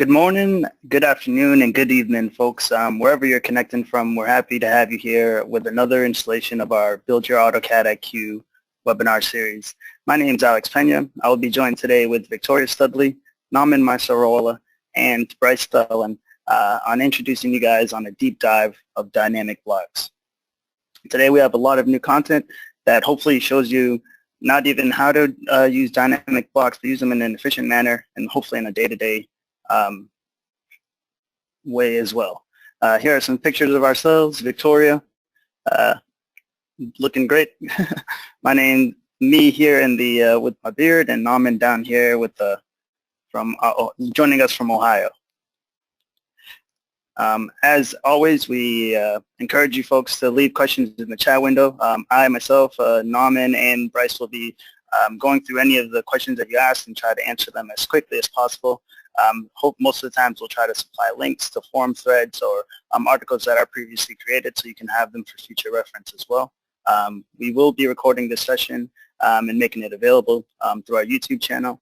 Good morning, good afternoon, and good evening, folks. Wherever you're connecting from, we're happy to have you here with another installation of our Build Your AutoCAD IQ webinar series. My name is Alex Pena. I will be joined today with Victoria Studley, Nauman Masarola, and Bryce Thelen on introducing you guys on a deep dive of dynamic blocks. Today we have a lot of new content that hopefully shows you not even how to use dynamic blocks, but use them in an efficient manner and hopefully in a day-to-day way as well. Here are some pictures of ourselves. Victoria, looking great. Me here in the with my beard, and Nauman down here with the joining us from Ohio. As always, we encourage you folks to leave questions in the chat window. I myself, Nauman, and Bryce will be going through any of the questions that you asked and try to answer them as quickly as possible. Hope most of the times we'll try to supply links to forum threads or articles that are previously created so you can have them for future reference as well. We will be recording this session and making it available through our YouTube channel.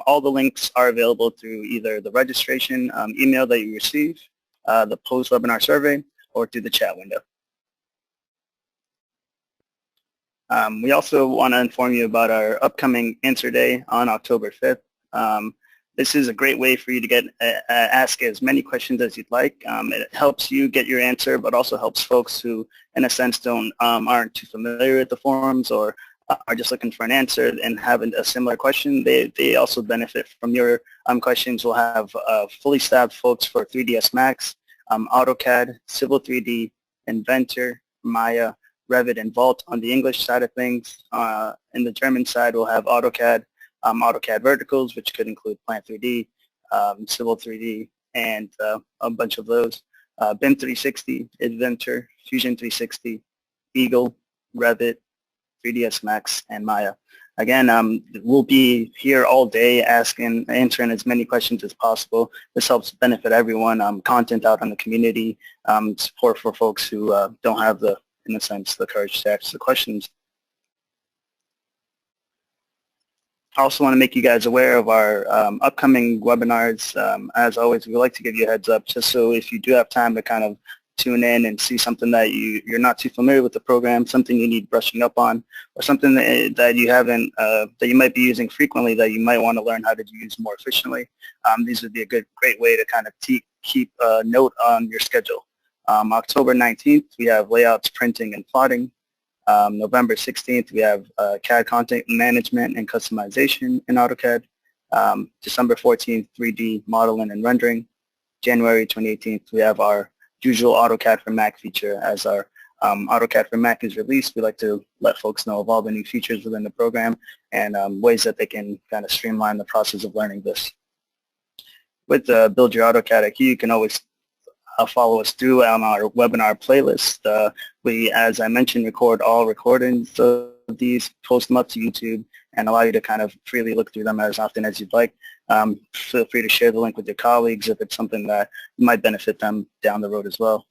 All the links are available through either the registration email that you receive, the post-webinar survey, or through the chat window. We also want to inform you about our upcoming Answer Day on October 5th. This is a great way for you to get ask as many questions as you'd like. It helps you get your answer, but also helps folks who, in a sense, aren't too familiar with the forums or are just looking for an answer and have a similar question. They also benefit from your questions. We'll have fully staffed folks for 3ds Max, AutoCAD, Civil 3D, Inventor, Maya, Revit, and Vault on the English side of things. In the German side, we'll have AutoCAD, AutoCAD Verticals, which could include Plant 3D, Civil 3D, and a bunch of those. BIM 360, Inventor, Fusion 360, Eagle, Revit, 3ds Max, and Maya. Again, we'll be here all day answering as many questions as possible. This helps benefit everyone, content out in the community, support for folks who don't have in a sense, the courage to ask the questions. I also want to make you guys aware of our upcoming webinars. As always, we like to give you a heads up just so if you do have time to kind of tune in and see something that you're not too familiar with the program, something you need brushing up on, or something that you haven't, that you might be using frequently that you might want to learn how to use more efficiently. These would be a great way to kind of keep a note on your schedule. October 19th, we have layouts, printing, and plotting. November 16th, we have CAD content management and customization in AutoCAD. December 14th, 3D modeling and rendering. January 2018th, we have our usual AutoCAD for Mac feature. As our AutoCAD for Mac is released, we like to let folks know of all the new features within the program and ways that they can kind of streamline the process of learning this. With Build Your AutoCAD IQ, you can always follow us through on our webinar playlist. We, as I mentioned, record all recordings of these, post them up to YouTube, and allow you to kind of freely look through them as often as you'd like. Feel free to share the link with your colleagues if it's something that might benefit them down the road as well.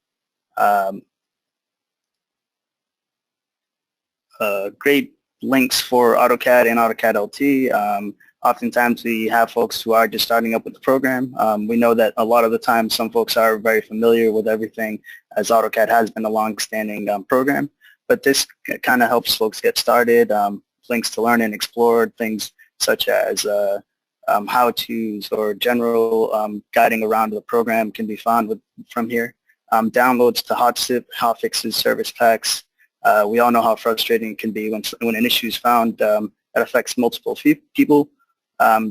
Great links for AutoCAD and AutoCAD LT. Oftentimes we have folks who are just starting up with the program. We know that a lot of the time some folks are very familiar with everything as AutoCAD has been a long-standing program, but this kind of helps folks get started. Links to learn and explore, things such as how-tos or general guiding around the program can be found from here. Downloads to hotfixes, service packs. We all know how frustrating it can be when an issue is found that affects multiple people.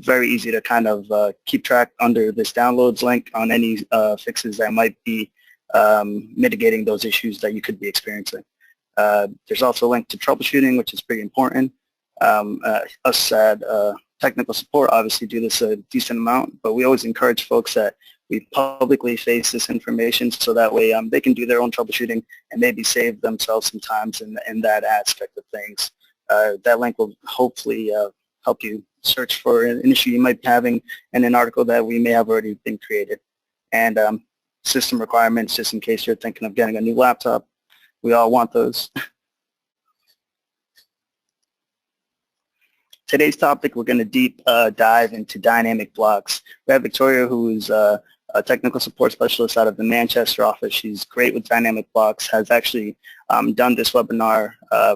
Very easy to kind of keep track under this downloads link on any fixes that might be mitigating those issues that you could be experiencing. There's also a link to troubleshooting, which is pretty important. Us at technical support obviously do this a decent amount, but we always encourage folks that we publicly face this information so that way they can do their own troubleshooting and maybe save themselves some time in that aspect of things. That link will hopefully help you search for an issue you might be having in an article that we may have already been created. And system requirements, just in case you're thinking of getting a new laptop. We all want those. today's topic, we're going to deep dive into dynamic blocks. We have Victoria, who is a technical support specialist out of the Manchester office. She's great with dynamic blocks, has actually done this webinar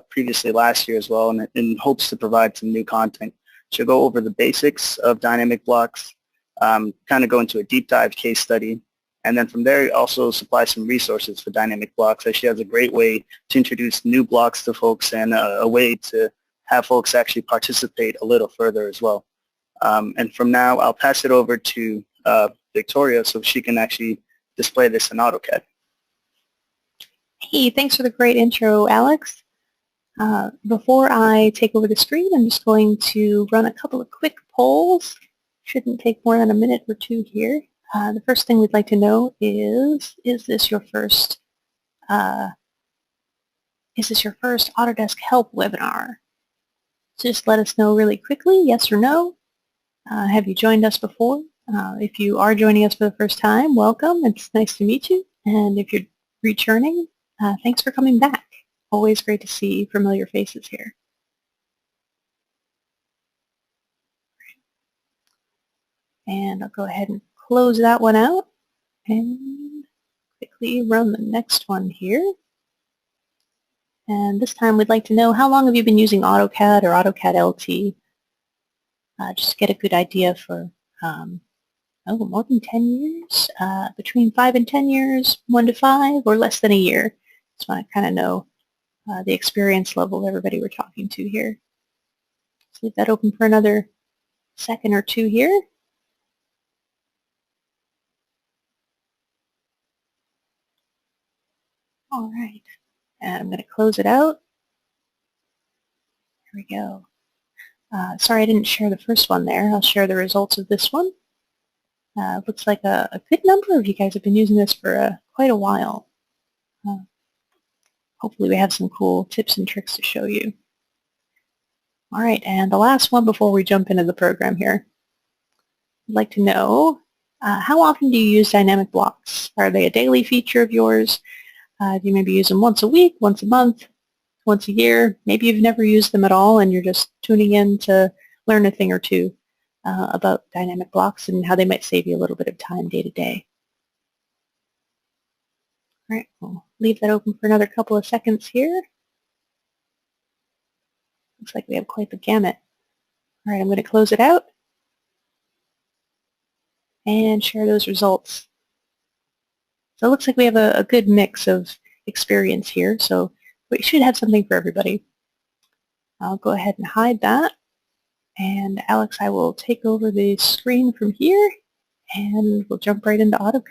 previously last year as well, and in hopes to provide some new content. She'll go over the basics of dynamic blocks, kind of go into a deep dive case study, and then from there also supply some resources for dynamic blocks, as she has a great way to introduce new blocks to folks and a way to have folks actually participate a little further as well. And from now, I'll pass it over to Victoria so she can actually display this in AutoCAD. Hey, thanks for the great intro, Alex. Before I take over the screen, I'm just going to run a couple of quick polls. Shouldn't take more than a minute or two here. The first thing we'd like to know is this your first Autodesk Help webinar? Just let us know really quickly, yes or no. Have you joined us before? If you are joining us for the first time, welcome. It's nice to meet you. And if you're returning, thanks for coming back. Always great to see familiar faces here. And I'll go ahead and close that one out and quickly run the next one here. And this time we'd like to know, how long have you been using AutoCAD or AutoCAD LT? Just to get a good idea for, more than 10 years, between 5 and 10 years, 1 to 5, or less than a year. Just want to kind of know the experience level of everybody we're talking to here. Let's leave that open for another second or two here. All right, and I'm going to close it out. Here we go. Sorry I didn't share the first one there. I'll share the results of this one. Looks like a good number of you guys have been using this for quite a while. Hopefully we have some cool tips and tricks to show you. All right, and the last one before we jump into the program here. I'd like to know, how often do you use dynamic blocks? Are they a daily feature of yours? Do you maybe use them once a week, once a month, once a year? Maybe you've never used them at all and you're just tuning in to learn a thing or two about dynamic blocks and how they might save you a little bit of time day to day. All right, we'll leave that open for another couple of seconds here. Looks like we have quite the gamut. All right, I'm going to close it out and share those results. So it looks like we have a good mix of experience here, so we should have something for everybody. I'll go ahead and hide that. And Alex, I will take over the screen from here, and we'll jump right into AutoCAD.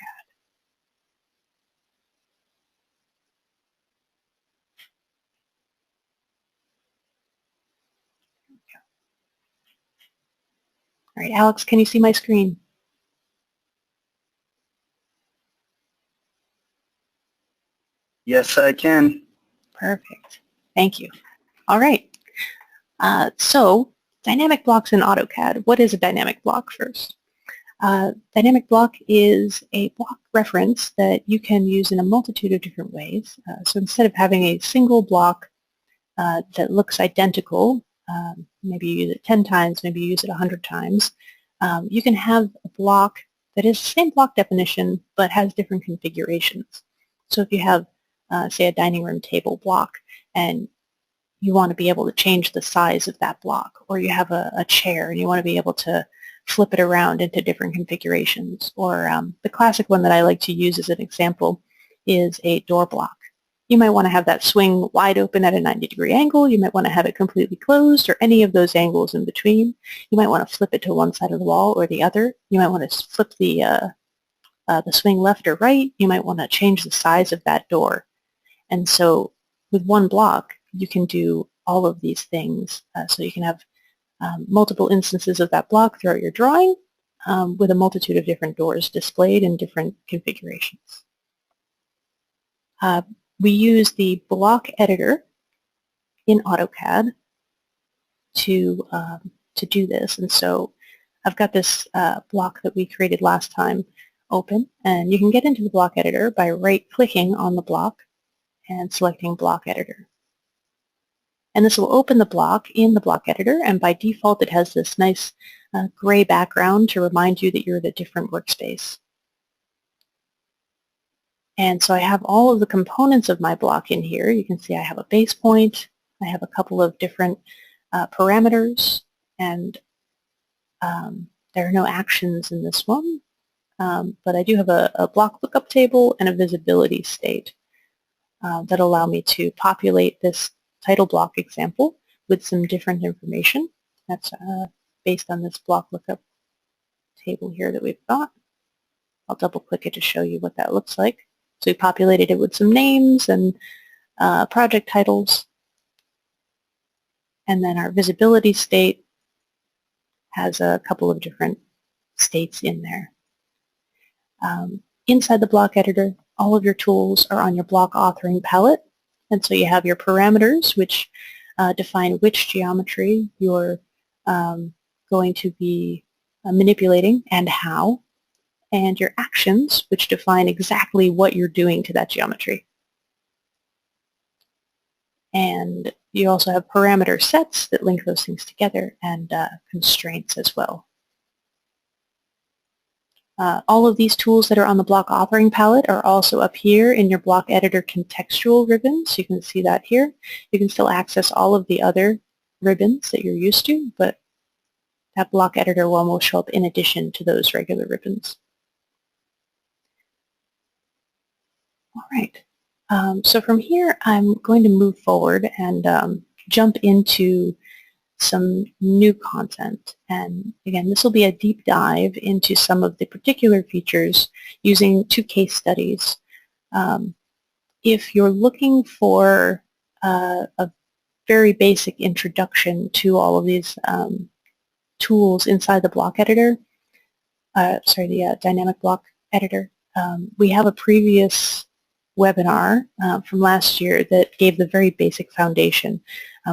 All right, Alex, can you see my screen? Yes, I can. Perfect. Thank you. All right. So dynamic blocks in AutoCAD. What is a dynamic block first? Dynamic block is a block reference that you can use in a multitude of different ways. So instead of having a single block that looks identical, maybe you use it 10 times, maybe you use it 100 times, you can have a block that is the same block definition but has different configurations. So if you have, say, a dining room table block and you want to be able to change the size of that block, or you have a chair and you want to be able to flip it around into different configurations, or the classic one that I like to use as an example is a door block. You might want to have that swing wide open at a 90-degree angle. You might want to have it completely closed, or any of those angles in between. You might want to flip it to one side of the wall or the other. You might want to flip the swing left or right. You might want to change the size of that door. And so with one block, you can do all of these things. So you can have multiple instances of that block throughout your drawing with a multitude of different doors displayed in different configurations. We use the block editor in AutoCAD to do this. And so I've got this block that we created last time open, and you can get into the block editor by right-clicking on the block and selecting block editor. And this will open the block in the block editor, and by default it has this nice gray background to remind you that you're at a different workspace. And so I have all of the components of my block in here. You can see I have a base point, I have a couple of different parameters, and there are no actions in this one, but I do have a block lookup table and a visibility state that allow me to populate this title block example with some different information. That's based on this block lookup table here that we've got. I'll double click it to show you what that looks like. So we populated it with some names and project titles, and then our visibility state has a couple of different states in there. Inside the block editor, all of your tools are on your block authoring palette, and so you have your parameters, which define which geometry you're going to be manipulating and how, and your actions, which define exactly what you're doing to that geometry. And you also have parameter sets that link those things together, and constraints as well. All of these tools that are on the block authoring palette are also up here in your block editor contextual ribbons. You can see that here. You can still access all of the other ribbons that you're used to, but that block editor one will show up in addition to those regular ribbons. All right. So from here, I'm going to move forward and jump into some new content. And again, this will be a deep dive into some of the particular features using 2 case studies. If you're looking for a very basic introduction to all of these tools inside the block editor, the dynamic block editor, we have a previous webinar from last year that gave the very basic foundation.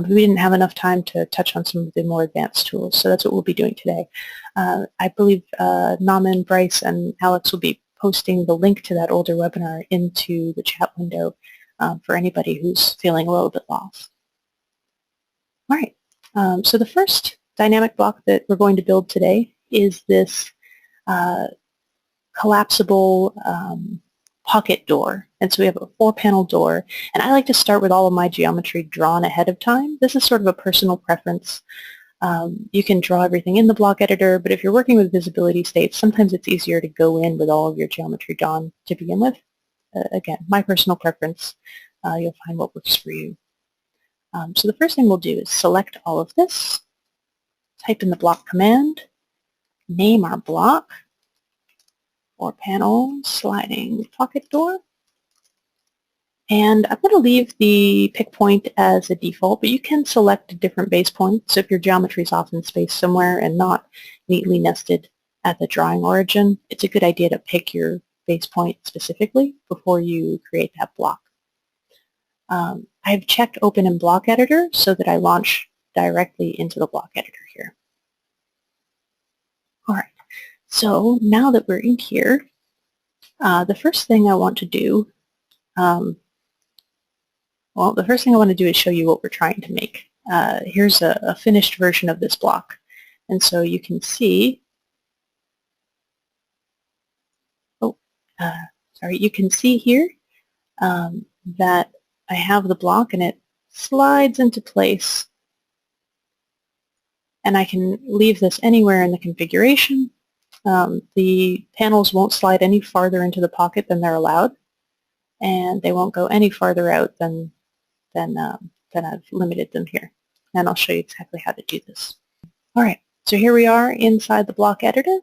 We didn't have enough time to touch on some of the more advanced tools, so that's what we'll be doing today. I believe Naman, Bryce, and Alex will be posting the link to that older webinar into the chat window for anybody who's feeling a little bit lost. All right, so the first dynamic block that we're going to build today is this collapsible pocket door. And so we have a 4-panel door, and I like to start with all of my geometry drawn ahead of time. This is sort of a personal preference. You can draw everything in the block editor, but if you're working with visibility states, sometimes it's easier to go in with all of your geometry drawn to begin with. Again, my personal preference. You'll find what works for you. So the first thing we'll do is select all of this, type in the block command, name our block, 4-panel sliding pocket door. And I'm going to leave the pick point as a default, but you can select a different base point. So if your geometry is off in space somewhere and not neatly nested at the drawing origin, it's a good idea to pick your base point specifically before you create that block. I've checked Open in Block Editor so that I launch directly into the block editor here. All right. So now that we're in here, the first thing I want to do, is show you what we're trying to make. Here's a finished version of this block. And so you can see, you can see here that I have the block and it slides into place. And I can leave this anywhere in the configuration. The panels won't slide any farther into the pocket than they're allowed, and they won't go any farther out than I've limited them here. And I'll show you exactly how to do this. All right, so here we are inside the block editor.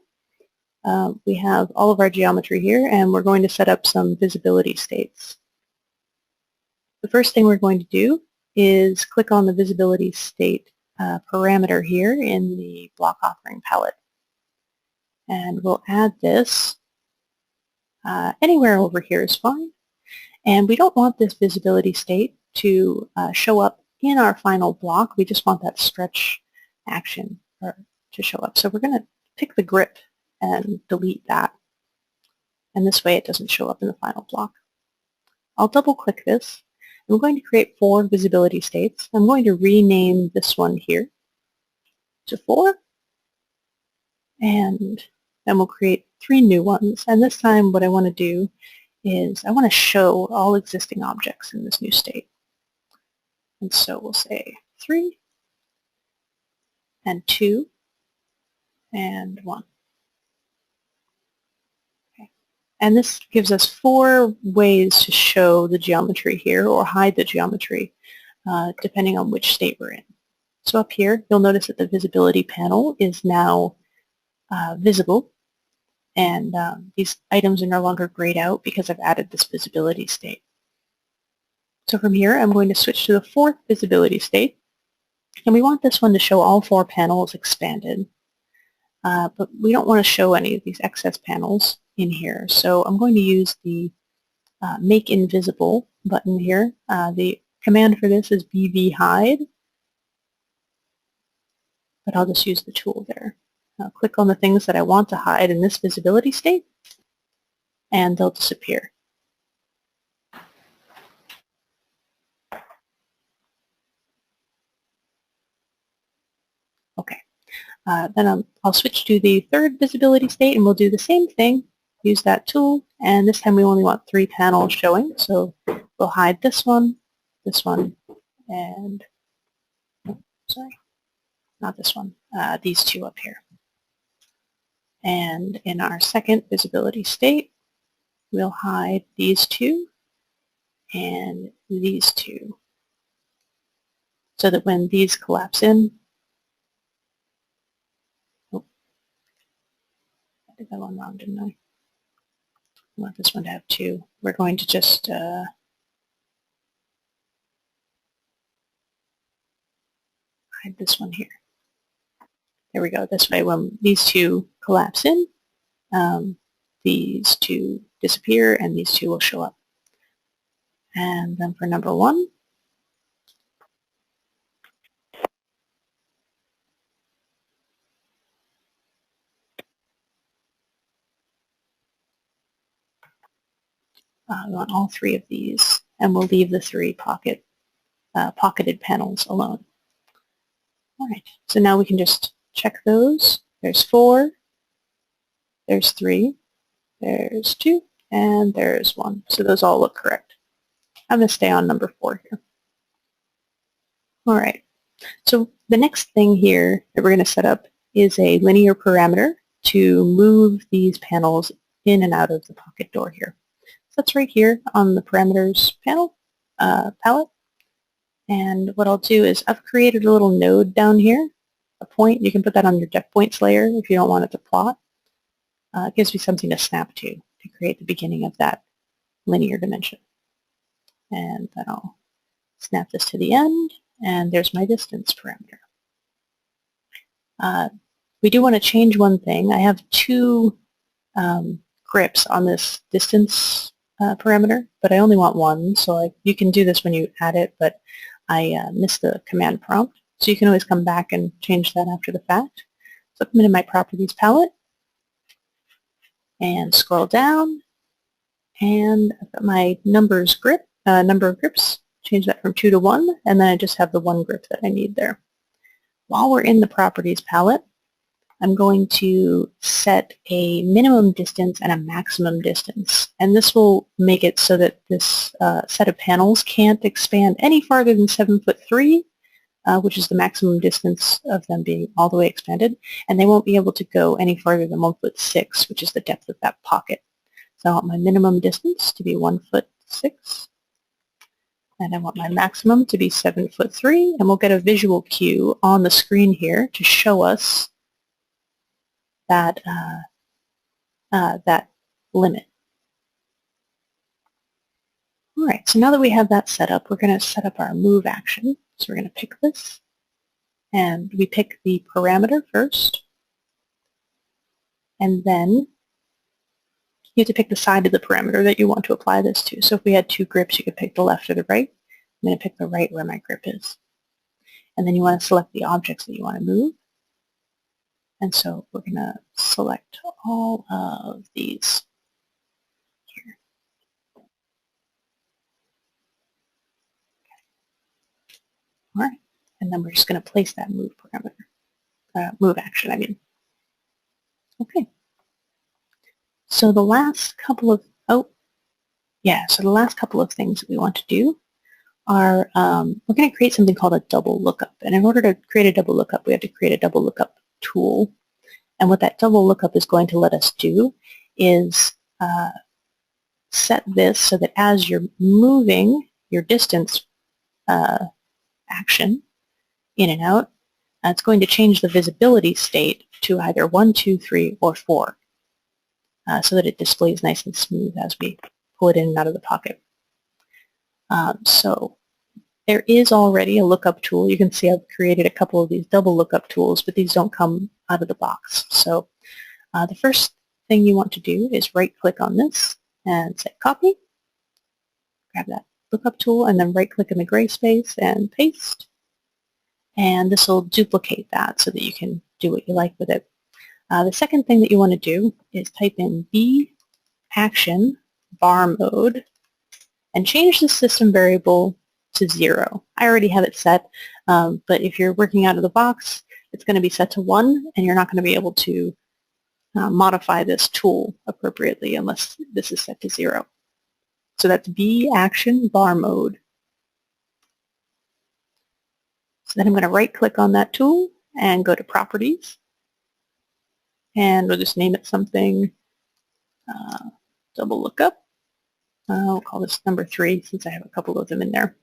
We have all of our geometry here, and we're going to set up some visibility states. The first thing we're going to do is click on the visibility state parameter here in the block authoring palette. And we'll add this anywhere over here is fine. And we don't want this visibility state to show up in our final block. We just want that stretch action to show up. So we're going to pick the grip and delete that. And this way it doesn't show up in the final block. I'll double click this. I'm going to create 4 visibility states. I'm going to rename this one here to 4, and then we'll create 3 new ones. And this time what I want to do is I want to show all existing objects in this new state. And so we'll say 3, and 2, and 1. Okay. And this gives us 4 ways to show the geometry here or hide the geometry, depending on which state we're in. So up here, you'll notice that the visibility panel is now visible, and these items are no longer grayed out because I've added this visibility state. So from here, I'm going to switch to the 4th visibility state, and we want this one to show all 4 panels expanded. But we don't want to show any of these excess panels in here, so I'm going to use the Make Invisible button here. The command for this is BV hide, but I'll just use the tool there. I'll click on the things that I want to hide in this visibility state, and they'll disappear. Okay. Then I'll switch to the 3rd visibility state, and we'll do the same thing. Use that tool, and this time we only want 3 panels showing, so we'll hide this one, and sorry, not this one, these 2 up here. And in our 2nd visibility state, we'll hide these 2 and these 2, so that when these collapse in, oh, I did that one wrong, didn't I? I want this one to have 2. We're going to just hide this one here. There we go. This way, when these 2 collapse in, these 2 disappear, and these 2 will show up. And then for number 1, we want all 3 of these, and we'll leave the 3 pocketed panels alone. All right, so now we can just check those. There's 4, there's 3, there's 2, and there's 1. So those all look correct. I'm going to stay on number 4 here. All right, so the next thing here that we're going to set up is a linear parameter to move these panels in and out of the pocket door here. So that's right here on the parameters panel, palette. And what I'll do is I've created a little node down here, a point. You can put that on your depth points layer if you don't want it to plot. It gives me something to snap to create the beginning of that linear dimension. And then I'll snap this to the end, and there's my distance parameter. We do want to change one thing. I have 2 grips on this distance parameter, but I only want 1, so you can do this when you add it, but I missed the command prompt, so you can always come back and change that after the fact. So come into my Properties palette and scroll down, and I've got my numbers grip, number of grips, change that from 2 to 1, and then I just have the 1 grip that I need there. While we're in the Properties palette, I'm going to set a minimum distance and a maximum distance. And this will make it so that this set of panels can't expand any farther than 7'3", which is the maximum distance of them being all the way expanded. And they won't be able to go any farther than 1'6", which is the depth of that pocket. So I want my minimum distance to be 1'6". And I want my maximum to be 7'3", and we'll get a visual cue on the screen here to show us that that limit. All right, so now that we have that set up, we're going to set up our move action. So we're going to pick this, and we pick the parameter first, and then you have to pick the side of the parameter that you want to apply this to. So if we had 2 grips, you could pick the left or the right. I'm going to pick the right where my grip is. And then you want to select the objects that you want to move. And so we're going to select all of these here. And then we're just going to place that move parameter, move action, I mean. Okay. So the last couple of, so the last couple of things that we want to do are, we're going to create something called a double lookup. And in order to create a double lookup, we have to create a double lookup tool. And what that double lookup is going to let us do is set this so that as you're moving your distance action in and out, it's going to change the visibility state to either 1, 2, 3, or 4 so that it displays nice and smooth as we pull it in and out of the pocket. So there is already a lookup tool. You can see I've created a couple of these double lookup tools, but these don't come out of the box. So the first thing you want to do is right-click on this and say copy. Grab that lookup tool and then right-click in the gray space and paste. And this will duplicate that so that you can do what you like with it. The second thing that you want to do is type in B action bar mode and change the system variable to 0. I already have it set, but if you're working out of the box, it's going to be set to 1, and you're not going to be able to modify this tool appropriately unless this is set to 0. So that's B action bar mode. So then I'm going to right-click on that tool and go to Properties. And we'll just name it something, double lookup. We'll call this number 3 since I have a couple of them in there.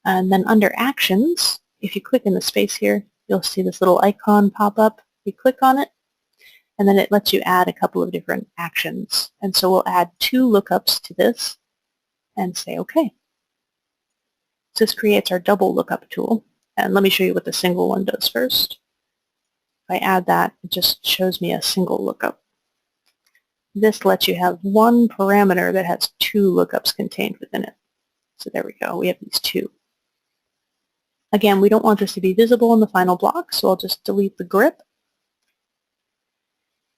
And then under Actions, if you click in the space here, you'll see this little icon pop up. You click on it, and then it lets you add a couple of different actions. And so we'll add 2 lookups to this and say OK. So this creates our double lookup tool. And let me show you what the single one does first. If I add that, it just shows me a single lookup. This lets you have one parameter that has 2 lookups contained within it. So there we go. We have these 2. Again, we don't want this to be visible in the final block, so I'll just delete the grip.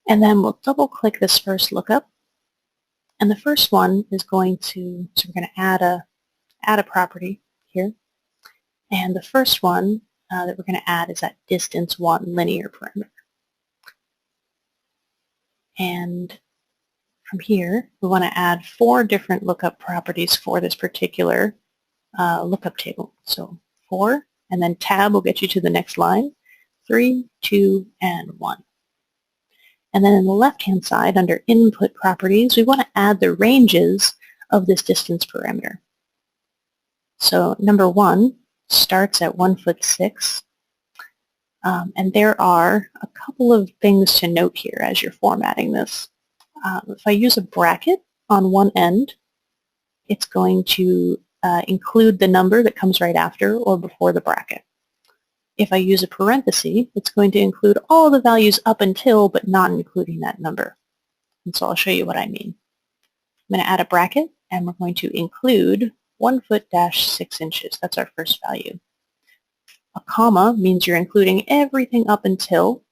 And then we'll double-click this first lookup. And the first one is going to, so we're going to add a property here. And the first one that we're going to add is that distance 1 linear parameter. And from here, we want to add 4 different lookup properties for this particular lookup table. So 4, and then tab will get you to the next line, 3, 2, and 1. And then in the left-hand side, under Input Properties, we want to add the ranges of this distance parameter. So number 1 starts at 1'6", and there are a couple of things to note here as you're formatting this. If I use a bracket on one end, it's going to include the number that comes right after or before the bracket. If I use a parenthesis, it's going to include all the values up until, but not including that number. And so I'll show you what I mean. I'm going to add a bracket, and we're going to include 1 foot dash 6 inches. That's our first value. A comma means you're including everything up until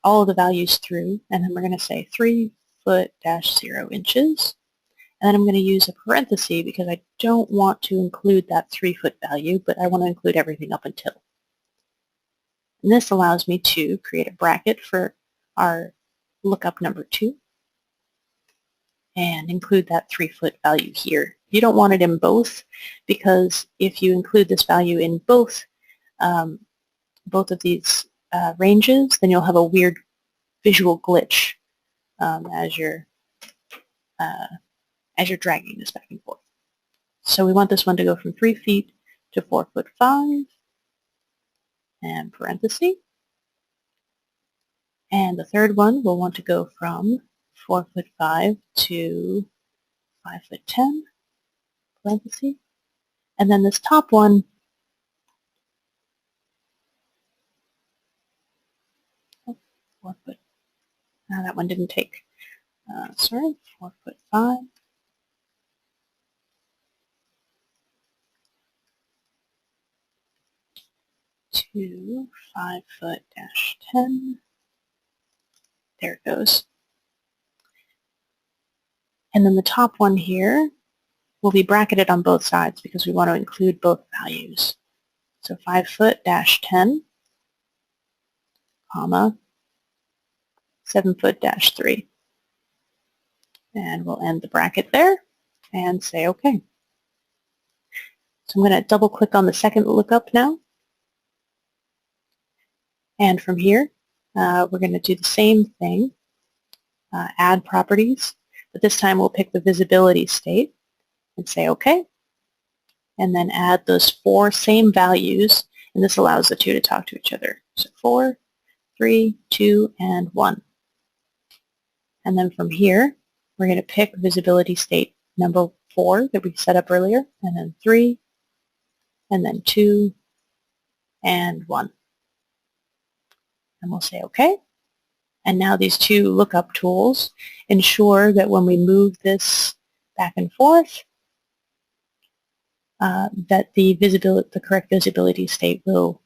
all of the values through, and then we're going to say 3 foot dash 0 inches. And then I'm going to use a parenthesis because I don't want to include that 3 foot value, but I want to include everything up until. And this allows me to create a bracket for our lookup number 2 and include that 3 foot value here. You don't want it in both because if you include this value in both of these ranges, then you'll have a weird visual glitch as you're dragging this back and forth. So we want this one to go from 3 feet to 4'5", and parenthesis. And the third one we'll want to go from 4'5" to 5'10", parenthesis. And then this top one, that one didn't take. Sorry, 4'5". To 5 foot dash 10. There it goes. And then the top one here will be bracketed on both sides because we want to include both values. So 5 foot dash 10, comma, 7 foot dash 3. And we'll end the bracket there and say OK. So I'm going to double click on the second lookup now. And from here, we're going to do the same thing, add properties, but this time we'll pick the visibility state and say OK. And then add those 4 same values, and this allows the two to talk to each other. So 4, 3, 2, and 1. And then from here, we're going to pick visibility state number 4 that we set up earlier, and then 3, and then 2, and 1. And we'll say OK. And now these two lookup tools ensure that when we move this back and forth, that the correct visibility state will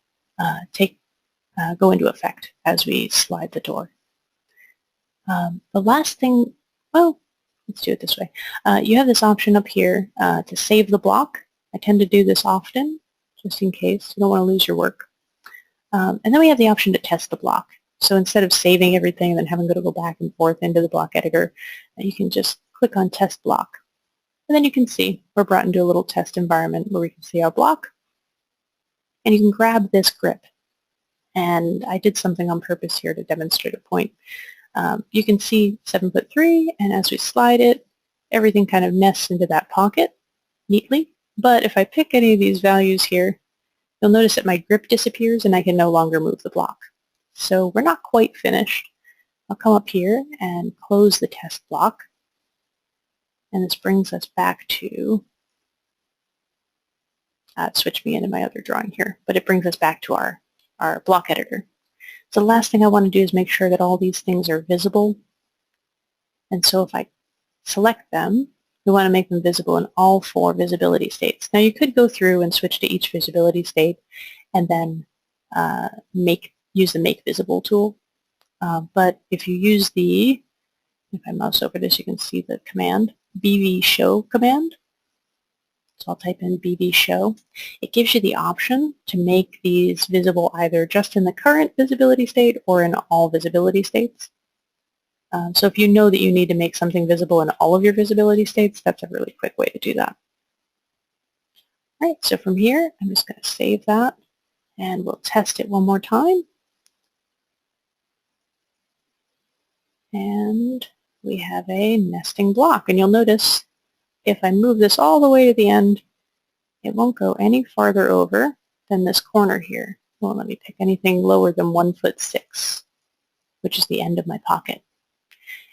go into effect as we slide the door. The last thing, well, let's do it this way. You have this option up here to save the block. I tend to do this often, just in case you don't want to lose your work. And then we have the option to test the block. So instead of saving everything and then having to go back and forth into the block editor, you can just click on Test Block. And then you can see we're brought into a little test environment where we can see our block. And you can grab this grip. And I did something on purpose here to demonstrate a point. You can see 7 foot 3, and as we slide it, everything kind of nests into that pocket neatly. But if I pick any of these values here, you'll notice that my grip disappears and I can no longer move the block. So we're not quite finished. I'll come up here and close the test block. And this brings us back to, switch me into my other drawing here, but it brings us back to our block editor. So the last thing I want to do is make sure that all these things are visible. And so if I select them, we want to make them visible in all 4 visibility states. Now you could go through and switch to each visibility state and then use the Make Visible tool. But if you use if I mouse over this, you can see the command, BV Show command. So I'll type in BV Show. It gives you the option to make these visible either just in the current visibility state or in all visibility states. So if you know that you need to make something visible in all of your visibility states, that's a really quick way to do that. All right, so from here, I'm just going to save that, and we'll test it one more time. And we have a nesting block. And you'll notice if I move this all the way to the end, it won't go any farther over than this corner here. It won't let me pick anything lower than 1 foot 6, which is the end of my pocket.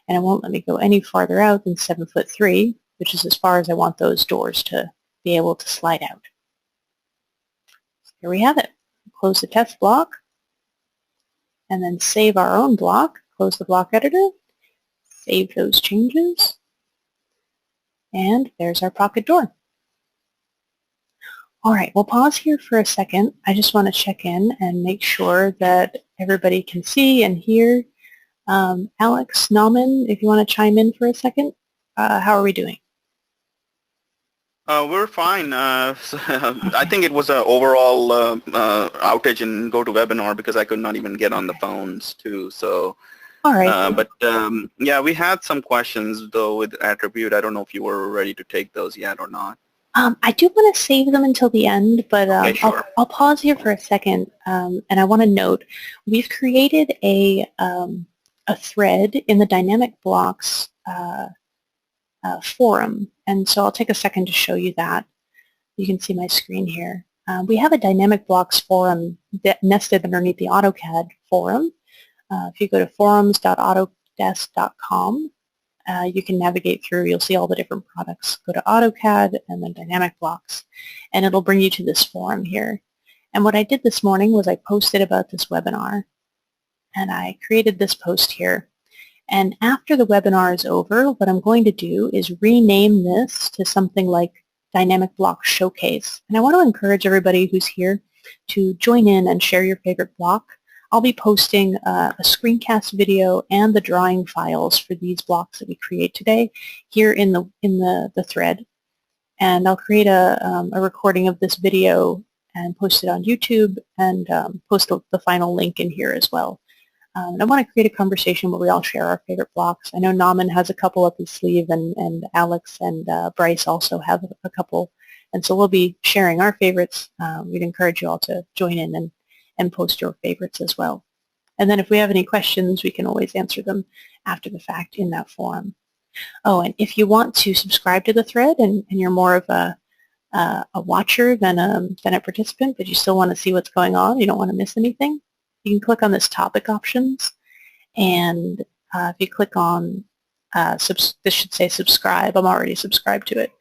And it won't let me go any farther out than 7 foot 3, which is as far as I want those doors to be able to slide out. So here we have it. Close the test block, and then save our own block. Close the block editor, save those changes, and there's our pocket door. All right, we'll pause here for a second. I just want to check in and make sure that everybody can see and hear. Alex, Nauman, if you want to chime in for a second, how are we doing? We're fine. I think it was an overall outage in GoToWebinar because I could not even get on the phones too. So, all right. Yeah, we had some questions though with attribute. I don't know if you were ready to take those yet or not. I do want to save them until the end, but okay, sure. I'll pause here for a second, and I want to note we've created a thread in the Dynamic Blocks forum, and so I'll take a second to show you that. You can see my screen here. We have a Dynamic Blocks forum that nested underneath the AutoCAD forum. If you go to forums.autodesk.com, you can navigate through. You'll see all the different products. Go to AutoCAD and then Dynamic Blocks, and it'll bring you to this forum here. And what I did this morning was I posted about this webinar, and I created this post here. And after the webinar is over, what I'm going to do is rename this to something like Dynamic Block Showcase. And I want to encourage everybody who's here to join in and share your favorite block. I'll be posting a screencast video and the drawing files for these blocks that we create today here in the thread. And I'll create a recording of this video and post it on YouTube and post the final link in here as well. And I want to create a conversation where we all share our favorite blocks. I know Naman has a couple up his sleeve, and Alex and Bryce also have a couple. And so we'll be sharing our favorites. We'd encourage you all to join in and post your favorites as well. And then if we have any questions, we can always answer them after the fact in that forum. Oh, and if you want to subscribe to the thread and you're more of a watcher than a participant, but you still want to see what's going on, you don't want to miss anything, you can click on this topic options, and if you click on, this should say subscribe. I'm already subscribed to it.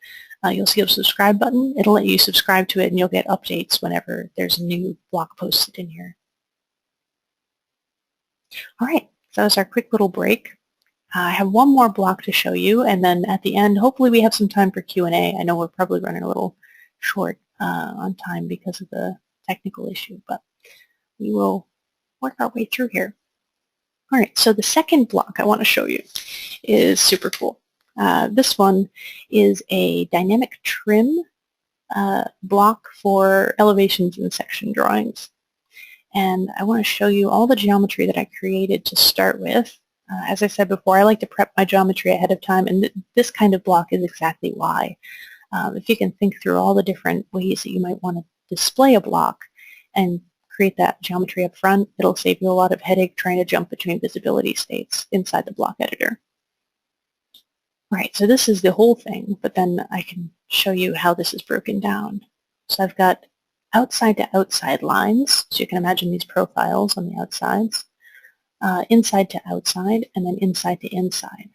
You'll see a subscribe button. It'll let you subscribe to it, and you'll get updates whenever there's a new blog posted in here. All right, so that's our quick little break. I have one more block to show you, and then at the end, hopefully we have some time for Q&A. I know we're probably running a little short on time because of the technical issue, but we will work our way through here. All right, so the second block I want to show you is super cool. This one is a dynamic trim block for elevations and section drawings. And I want to show you all the geometry that I created to start with. As I said before, I like to prep my geometry ahead of time, and this kind of block is exactly why. If you can think through all the different ways that you might want to display a block and create that geometry up front, it'll save you a lot of headache trying to jump between visibility states inside the block editor. All right, so this is the whole thing, but then I can show you how this is broken down. So I've got outside to outside lines, so you can imagine these profiles on the outsides, inside to outside, and then inside to inside.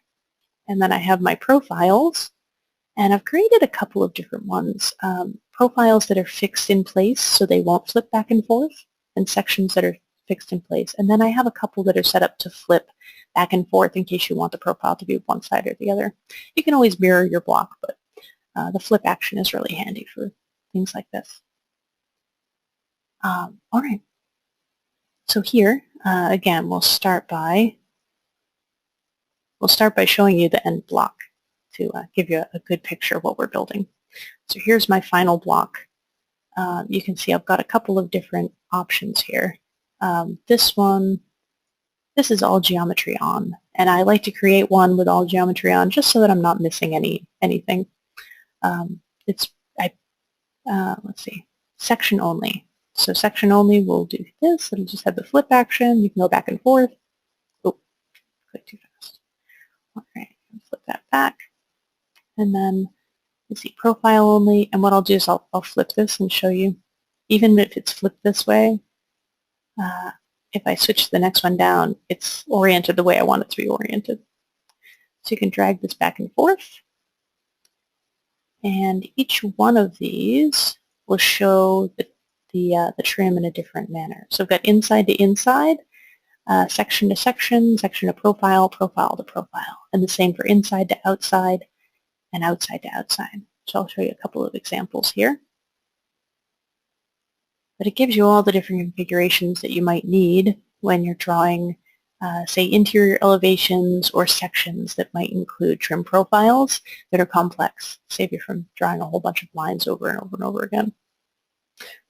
And then I have my profiles, and I've created a couple of different ones. Profiles that are fixed in place so they won't flip back and forth, and sections that are fixed in place. And then I have a couple that are set up to flip back and forth in case you want the profile to be one side or the other. You can always mirror your block, but the flip action is really handy for things like this. All right. So here, again, we'll start by showing you the end block to give you a good picture of what we're building. So here's my final block. You can see I've got a couple of different options here. This is all geometry on, and I like to create one with all geometry on just so that I'm not missing anything. Let's see, section only. So section only will do this. It'll just have the flip action. You can go back and forth. Oh, click too fast. All right, flip that back. And then let's see, profile only. And what I'll do is I'll flip this and show you. Even if it's flipped this way, if I switch the next one down, it's oriented the way I want it to be oriented. So you can drag this back and forth. And each one of these will show the trim in a different manner. So I've got inside to inside, section to section, section to profile, profile to profile. And the same for inside to outside and outside to outside. So I'll show you a couple of examples here. But it gives you all the different configurations that you might need when you're drawing, say, interior elevations or sections that might include trim profiles that are complex. Save you from drawing a whole bunch of lines over and over and over again.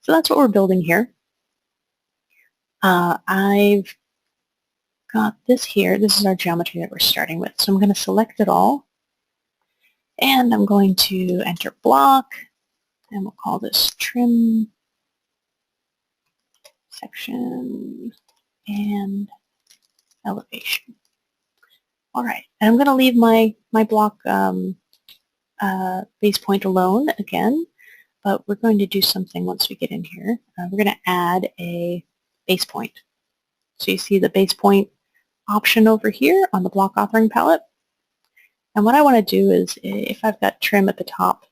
So that's what we're building here. I've got this here. This is our geometry that we're starting with. So I'm going to select it all. And I'm going to enter block. And we'll call this trim section and elevation. All right. And I'm going to leave my block base point alone again. But we're going to do something once we get in here. We're going to add a base point. So you see the base point option over here on the block authoring palette. And what I want to do is, if I've got trim at the top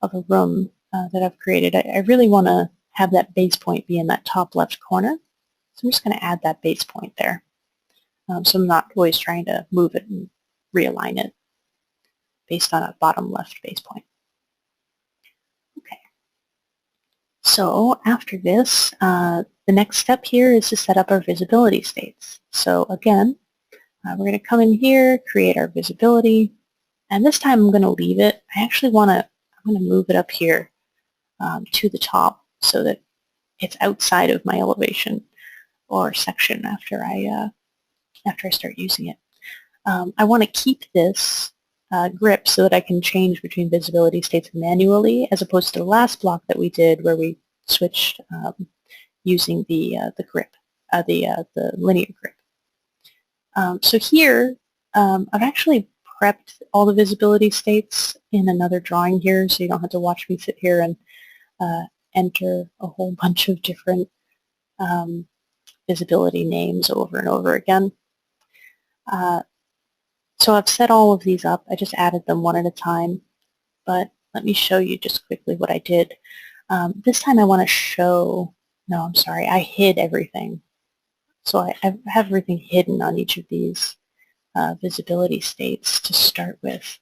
of a room that I've created, I really want to have that base point be in that top left corner. So I'm just going to add that base point there. So I'm not always trying to move it and realign it based on a bottom left base point. Okay. So after this, the next step here is to set up our visibility states. So again, we're going to come in here, create our visibility, and this time I'm going to leave it. I actually I'm going to move it up here to the top so that it's outside of my elevation or section after I start using it. I want to keep this grip so that I can change between visibility states manually, as opposed to the last block that we did where we switched using the grip, the linear grip. So here, I've actually prepped all the visibility states in another drawing here, so you don't have to watch me sit here and enter a whole bunch of different visibility names over and over again. So I've set all of these up. I just added them one at a time, but let me show you just quickly what I did. This time I want to show, no, I'm sorry, I hid everything. So I have everything hidden on each of these visibility states to start with,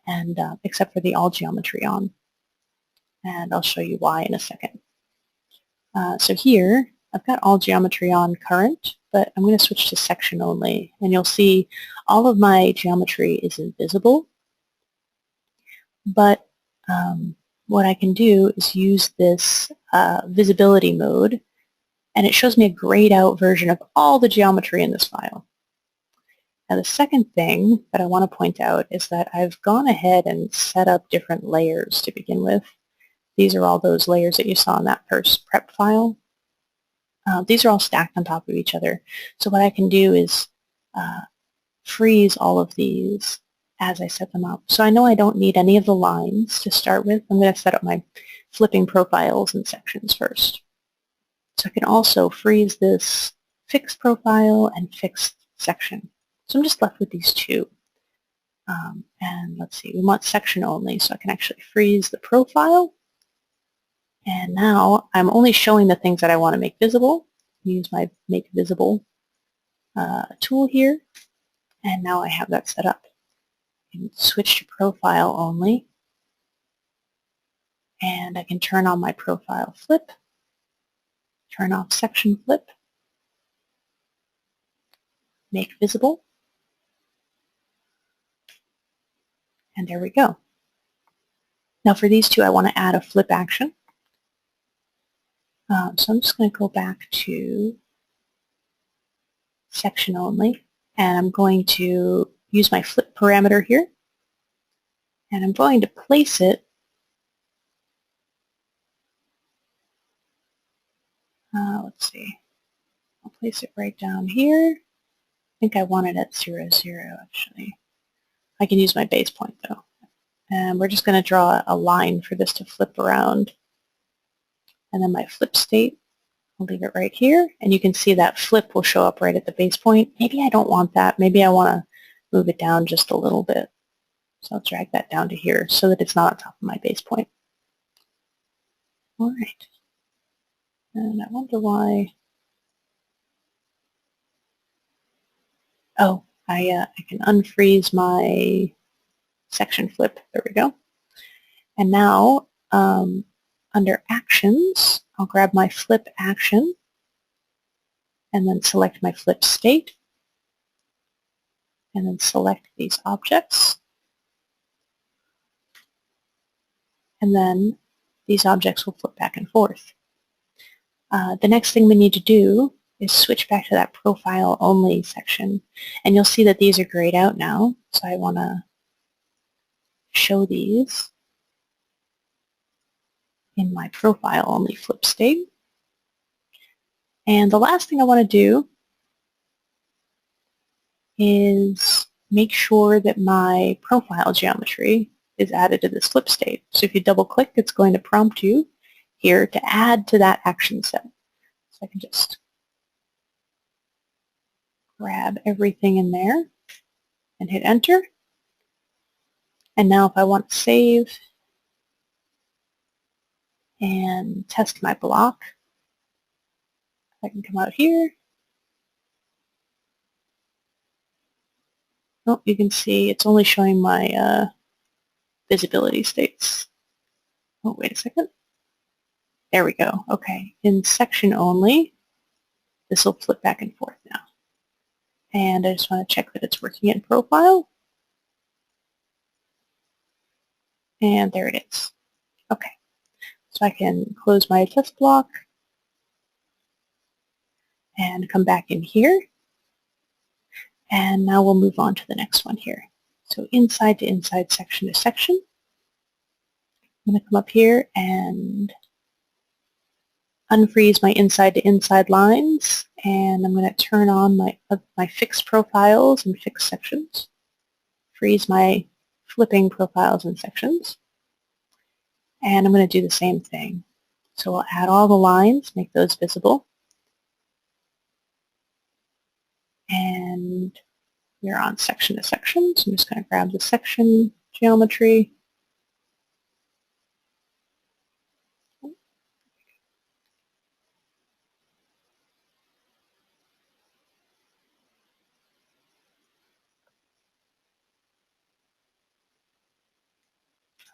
and except for the all geometry on. And I'll show you why in a second. So here, I've got all geometry on current, but I'm going to switch to section only, and you'll see all of my geometry is invisible, but what I can do is use this visibility mode, and it shows me a grayed out version of all the geometry in this file. Now the second thing that I want to point out is that I've gone ahead and set up different layers to begin with. These are all those layers that you saw in that first prep file. These are all stacked on top of each other. So what I can do is freeze all of these as I set them up. So I know I don't need any of the lines to start with. I'm going to set up my flipping profiles and sections first. So I can also freeze this fixed profile and fixed section. So I'm just left with these two. And let's see, we want section only, so I can actually freeze the profile. And now I'm only showing the things that I want to make visible. Use my Make Visible tool here. And now I have that set up. I can switch to profile only. And I can turn on my profile flip, turn off section flip, make visible. And there we go. Now for these two, I want to add a flip action. So I'm just going to go back to section only, and I'm going to use my flip parameter here, and I'm going to place it let's see, I'll place it right down here. I think I want it at 0, 0 actually. I can use my base point though. And we're just going to draw a line for this to flip around. And then my flip state, I'll leave it right here, and you can see that flip will show up right at the base point. Maybe I don't want that. Maybe I want to move it down just a little bit. So I'll drag that down to here so that it's not on top of my base point. All right. And I wonder why. Oh, I can unfreeze my section flip. There we go. And now under Actions, I'll grab my flip action and then select my flip state, and then select these objects. And then these objects will flip back and forth. The next thing we need to do is switch back to that profile only section. And you'll see that these are grayed out now. So I want to show these in my profile only flip state. And the last thing I want to do is make sure that my profile geometry is added to this flip state. So if you double click, it's going to prompt you here to add to that action set. So I can just grab everything in there and hit enter. And now if I want to save and test my block, I can come out here. Oh, you can see it's only showing my visibility states. Oh, wait a second. There we go. Okay, in section only, this will flip back and forth now. And I just want to check that it's working in profile. And there it is. Okay, so I can close my test block, and come back in here. And now we'll move on to the next one here. So inside to inside, section to section. I'm going to come up here and unfreeze my inside to inside lines, and I'm going to turn on my fixed profiles and fixed sections. Freeze my flipping profiles and sections. And I'm going to do the same thing. So we'll add all the lines, make those visible. And we're on section to section. So I'm just going to grab the section geometry.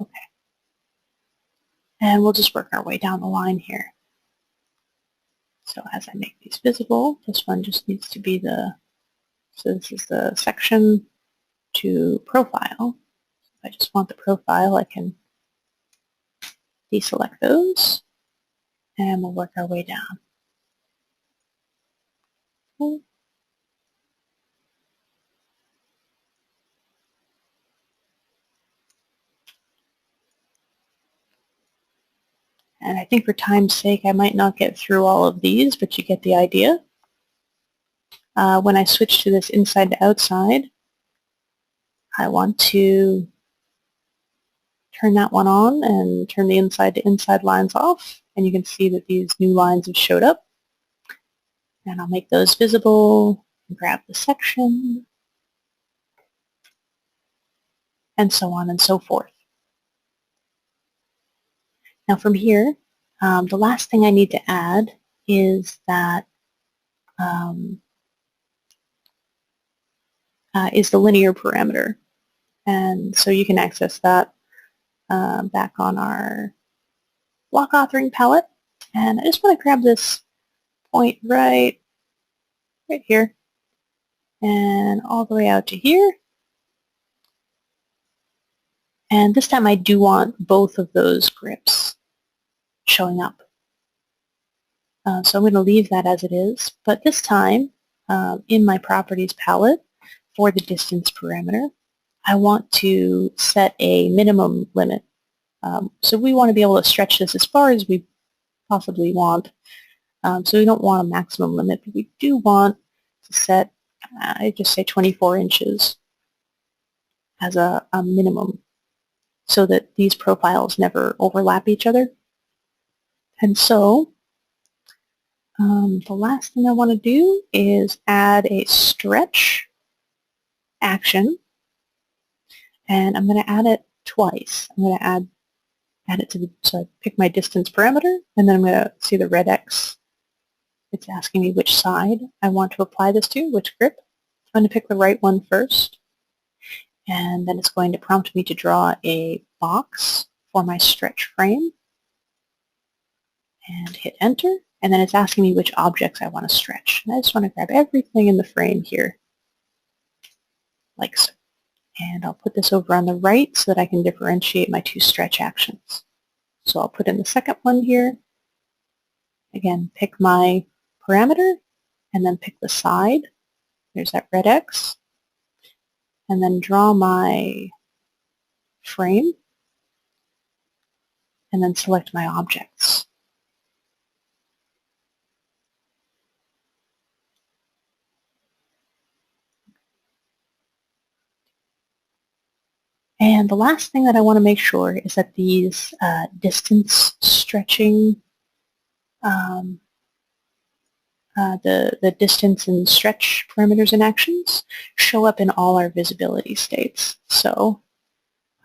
Okay. And we'll just work our way down the line here. So as I make these visible, this one just needs to be so this is the section to profile. If I just want the profile, I can deselect those, and we'll work our way down. Okay. And I think for time's sake, I might not get through all of these, but you get the idea. When I switch to this inside to outside, I want to turn that one on and turn the inside to inside lines off. And you can see that these new lines have showed up. And I'll make those visible and grab the section, and so on and so forth. Now from here, the last thing I need to add is that is the linear parameter. And so you can access that back on our block authoring palette. And I just want to grab this point right here and all the way out to here. And this time I do want both of those grips showing up. So I'm going to leave that as it is. But this time, in my properties palette, for the distance parameter, I want to set a minimum limit. So we want to be able to stretch this as far as we possibly want. So we don't want a maximum limit, but we do want to set, I just say 24 inches as a minimum, so that these profiles never overlap each other. And so the last thing I want to do is add a stretch action, and I'm going to add it twice. I'm going to add it to so I pick my distance parameter, and then I'm going to see the red X. It's asking me which side I want to apply this to, which grip. I'm going to pick the right one first, and then it's going to prompt me to draw a box for my stretch frame, and hit enter, and then it's asking me which objects I want to stretch. And I just want to grab everything in the frame here, like so. And I'll put this over on the right so that I can differentiate my two stretch actions. So I'll put in the second one here. Again, pick my parameter, and then pick the side. There's that red X. And then draw my frame, and then select my objects. And the last thing that I want to make sure is that these distance stretching, the distance and stretch parameters and actions show up in all our visibility states. So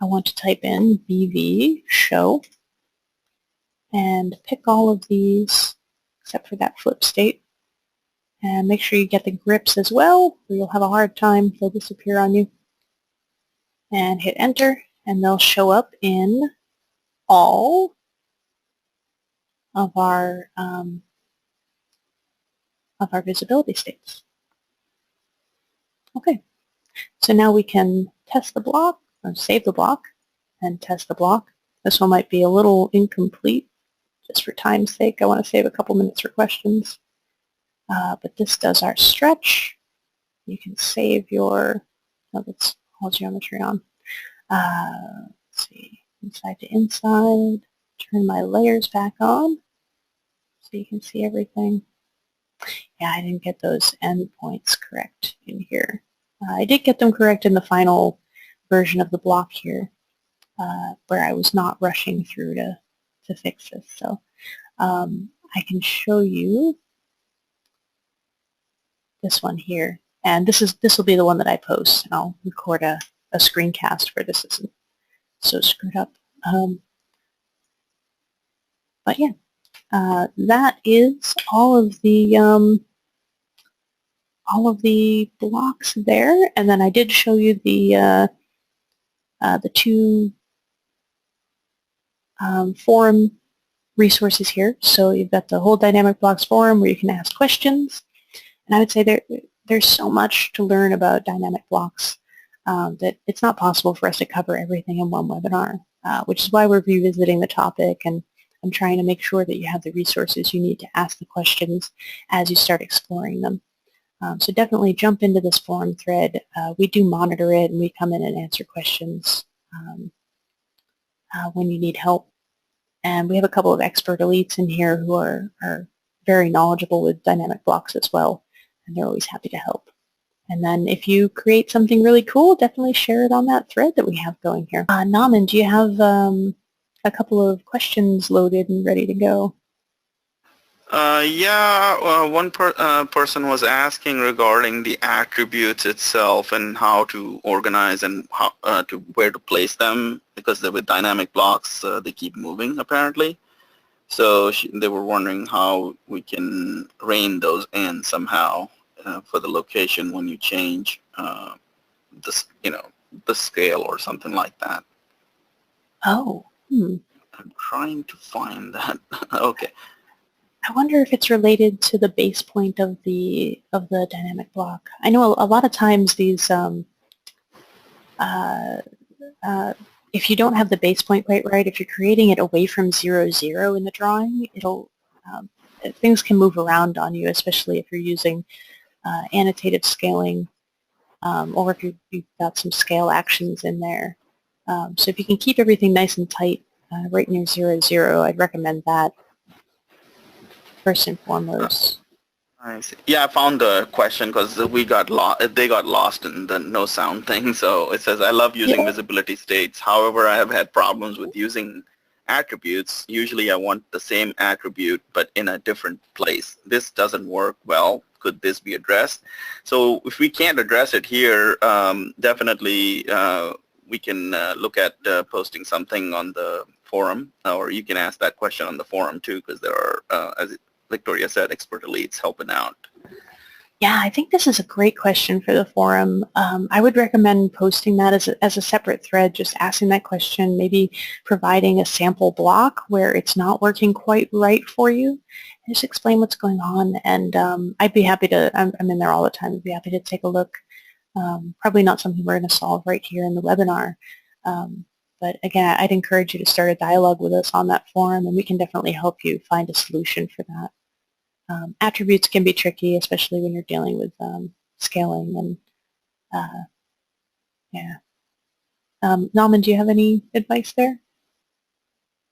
I want to type in BV show and pick all of these except for that flip state. And make sure you get the grips as well, or you'll have a hard time. They'll disappear on you. And hit enter, and they'll show up in all of our visibility states. Okay, so now we can test the block, or save the block, and test the block. This one might be a little incomplete. Just for time's sake, I want to save a couple minutes for questions. but this does our stretch. You can save your, oh, that's all geometry on. Let's see, inside to inside, turn my layers back on so you can see everything. Yeah, I didn't get those endpoints correct in here. I did get them correct in the final version of the block here, where I was not rushing through to fix this. So I can show you this one here. And this will be the one that I post, and I'll record a screencast where this isn't so screwed up. But yeah, that is all of the blocks there. And then I did show you the two forum resources here. So you've got the whole Dynamic Blocks forum where you can ask questions. And I would say there's so much to learn about dynamic blocks that it's not possible for us to cover everything in one webinar, which is why we're revisiting the topic, and I'm trying to make sure that you have the resources you need to ask the questions as you start exploring them. So definitely jump into this forum thread. We do monitor it, and we come in and answer questions when you need help. And we have a couple of expert elites in here who are very knowledgeable with dynamic blocks as well, and they're always happy to help. And then if you create something really cool, definitely share it on that thread that we have going here. Naman, do you have a couple of questions loaded and ready to go? Yeah, one person was asking regarding the attributes itself and how to organize and how to where to place them, because with dynamic blocks they keep moving apparently. So they were wondering how we can rein those in somehow for the location when you change the scale or something like that. Oh, I'm trying to find that. Okay. I wonder if it's related to the base point of the dynamic block. I know a lot of times these, if you don't have the base point quite right, if you're creating it away from 0, 0 in the drawing, things can move around on you, especially if you're using annotative scaling, or if you've got some scale actions in there. So if you can keep everything nice and tight right near 0, 0, I'd recommend that first and foremost. I see. Yeah, I found the question because we got lost. They got lost in the no sound thing. So it says, I love using visibility states. However, I have had problems with using attributes. Usually I want the same attribute but in a different place. This doesn't work well. Could this be addressed? So if we can't address it here, definitely we can look at posting something on the forum, or you can ask that question on the forum too, because there are, as Victoria said, expert elites helping out. Yeah, I think this is a great question for the forum. I would recommend posting that as a separate thread, just asking that question, maybe providing a sample block where it's not working quite right for you. Just explain what's going on, and I'd be happy to, I'm in there all the time, I'd be happy to take a look. Probably not something we're going to solve right here in the webinar. But again, I'd encourage you to start a dialogue with us on that forum, and we can definitely help you find a solution for that. Attributes can be tricky, especially when you're dealing with scaling and yeah. Nauman, do you have any advice there?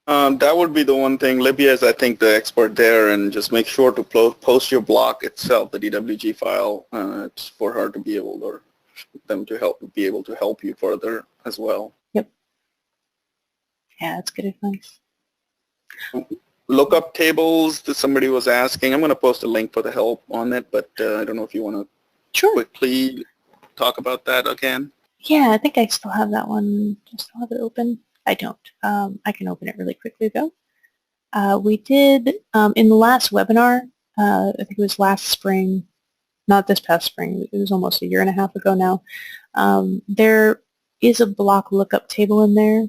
That would be the one thing. Libya is, I think, the expert there, and just make sure to post your block itself, the DWG file, it's for her to be able, or them to be able to help you further as well. Yep. Yeah, that's good advice. Lookup tables that somebody was asking. I'm going to post a link for the help on it, but I don't know if you want to quickly talk about that again. Yeah, I think I still have that one. I still have it open. I don't. I can open it really quickly though. We did in the last webinar, I think it was last spring, not this past spring, it was almost a year and a half ago now. There is a block lookup table in there,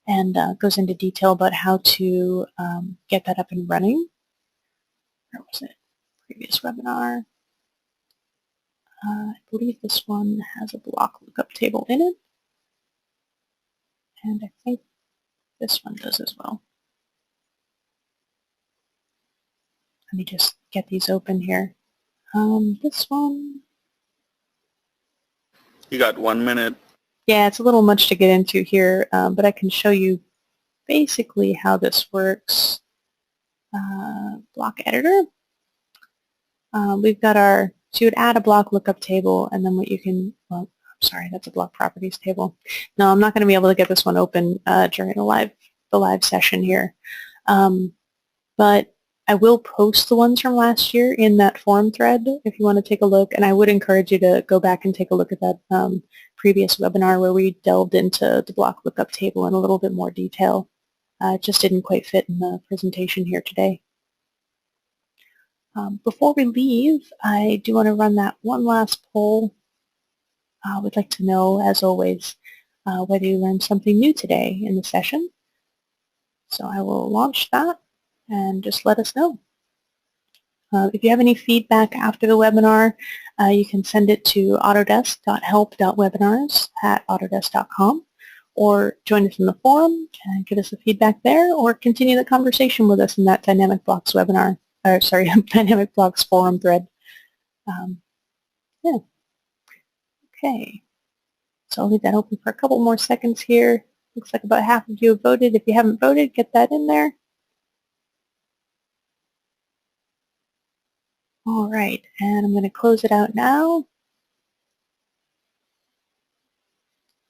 and goes into detail about how to get that up and running. Where was it? Previous webinar. I believe this one has a block lookup table in it, and I think this one does as well. Let me just get these open here. This one, You got 1 minute. yeah, it's a little much to get into here, but I can show you basically how this works. Block editor. We've got our, so you would add a block lookup table, and then what you can, well, I'm sorry, that's a block properties table. No, I'm not going to be able to get this one open during the live session here. But I will post the ones from last year in that forum thread if you want to take a look, and I would encourage you to go back and take a look at that previous webinar where we delved into the block lookup table in a little bit more detail. It just didn't quite fit in the presentation here today. Before we leave, I do want to run that one last poll. We'd like to know, as always, whether you learned something new today in the session. So I will launch that and just let us know. If you have any feedback after the webinar, you can send it to autodesk.help.webinars@autodesk.com, or join us in the forum and give us the feedback there, or continue the conversation with us in that Dynamic Blocks webinar, or sorry, Dynamic Blocks forum thread. Yeah. Okay. So I'll leave that open for a couple more seconds here. Looks like about half of you have voted. If you haven't voted, get that in there. All right, and I'm going to close it out now.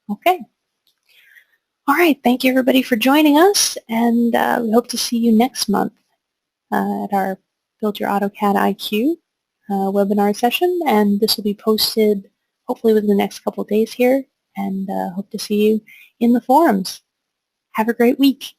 Okay. All right, thank you everybody for joining us, and we hope to see you next month at our Build Your AutoCAD IQ webinar session, and this will be posted hopefully within the next couple of days here, and hope to see you in the forums. Have a great week.